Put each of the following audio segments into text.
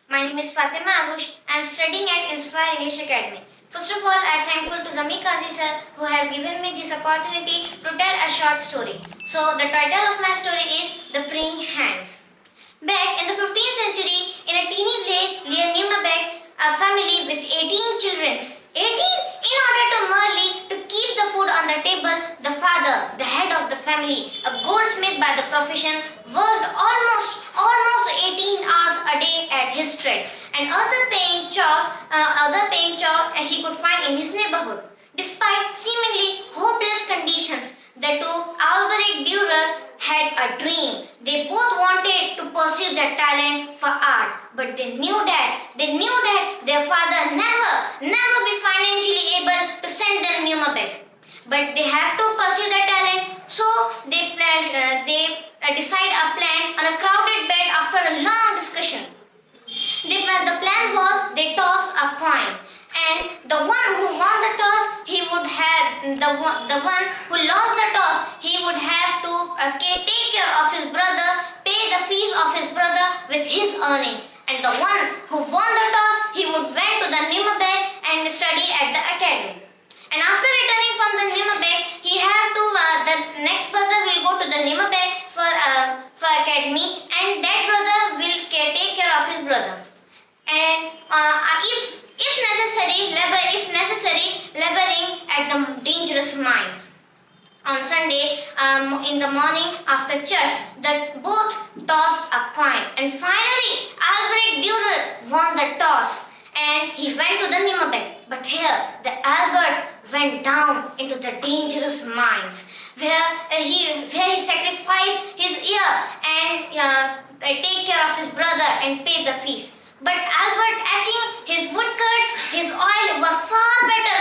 My name is Fatema. I am studying at Inspire English Academy. First of all, I am thankful to Zami Kazi sir who has given me this opportunity to tell a short story. So, the title of my story is The Praying Hands. Back in the 15th century, in a teeny village near Nuremberg, a family with 18 children. 18? In order to merely to keep the food on the table, the father, the head of the family, a goldsmith by the profession, worked almost 18 hours a day at his trade, and other paying job he could find in his neighborhood. Despite seemingly hopeless conditions, the two Albrecht Dürer had a dream. They both wanted to pursue their talent for art, but they knew that their father never be financially able to send them Nuremberg. But they have to pursue their talent, so they decide a plan on a crowded bed after a long discussion. The plan was they toss a coin, and the one who won the toss, he would have the one who lost the toss, he would have to take care of his brother, pay the fees of his brother with his earnings, and the one who won the toss, he would went to the Nuremberg and study at the academy. And after returning from the Nuremberg, he had to the next brother will go to the Nuremberg for academy, and that brother will take care of his brother. And if necessary, laboring at the dangerous mines. On Sunday, in the morning after church, both tossed a coin, and finally Albrecht Dürer won the toss, and he went to the Nuremberg. But here, the Albert went down into the dangerous mines, where he sacrificed his ear and take care of his brother and pay the fees. But Albert, etching his woodcuts, his oil were far better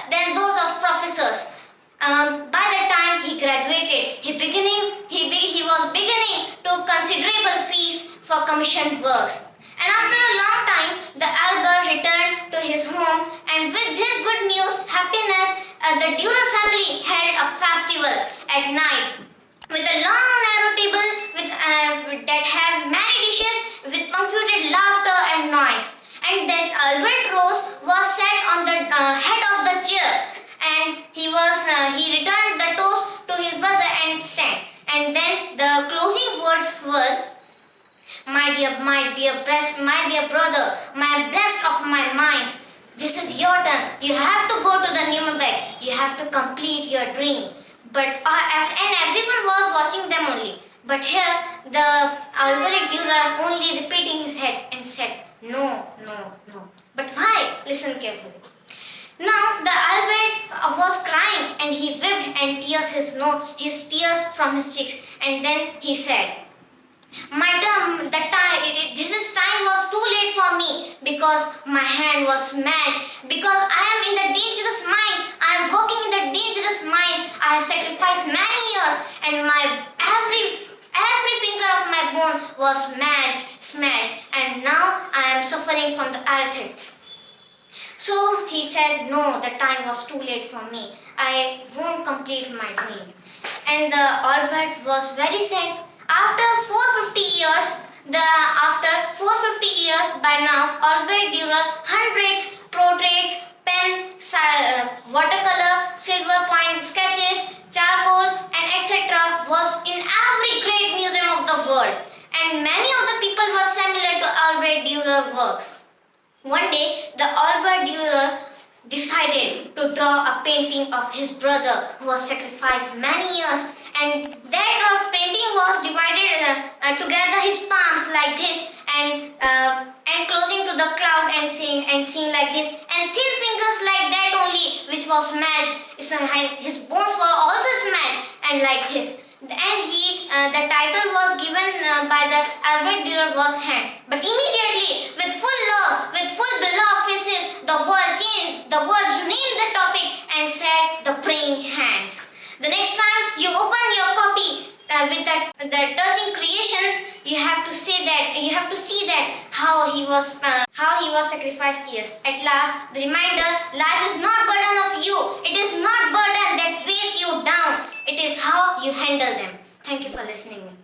than those of professors. By the time he graduated, he was beginning to considerable fees for commissioned works. And after a long time, the Albert returned to his home, and with this good news, happiness, the Dürer family held a festival at night with a long narrow table that have many dishes with punctuated laughter and noise. And then Albert Rose was sat on the head of the chair, and he returned the toast to his brother and stand. And then the closing words were, my dear brother, my blessed of my minds, this is your turn. You have to go to the Nuremberg. You have to complete your dream. And everyone was watching them only. But here, the Albrecht Dürer only repeating his head and said, no. But why? Listen carefully. Now the Albert was crying, and he wept and his tears from his cheeks, and then he said, this time was too late for me, because my hand was smashed, because I am in the dangerous mines, I am working in the dangerous mines, I have sacrificed many years, and my every finger of my bone was smashed, and now I am suffering from the arthritis. So he said, no, the time was too late for me, I won't complete my dream. And the Albert was very sad. After 450 years by now, Albert Dürer hundreds portraits, pen, watercolor, silver point sketches, charcoal, and etc. was in every great museum of the world, and many of the people were similar to Albert Dürer works. One day, the Albert Dürer decided to draw a painting of his brother who was sacrificed many years, and that painting was divided together his palms like this, and closing to the cloud and seeing like this, and thin fingers like that only, which was smashed. His bones were also smashed and like this. And the title was given by the Albert Dürer was hands. But immediately, with full beloved faces, the world changed. The world renamed the topic and said the praying hands. The next time you open your copy with the touching creation, you have to see that how he was sacrificed years. At last, the reminder: life is not burden of you. It is not burden that weighs you down. It is how you handle them. Thank you for listening.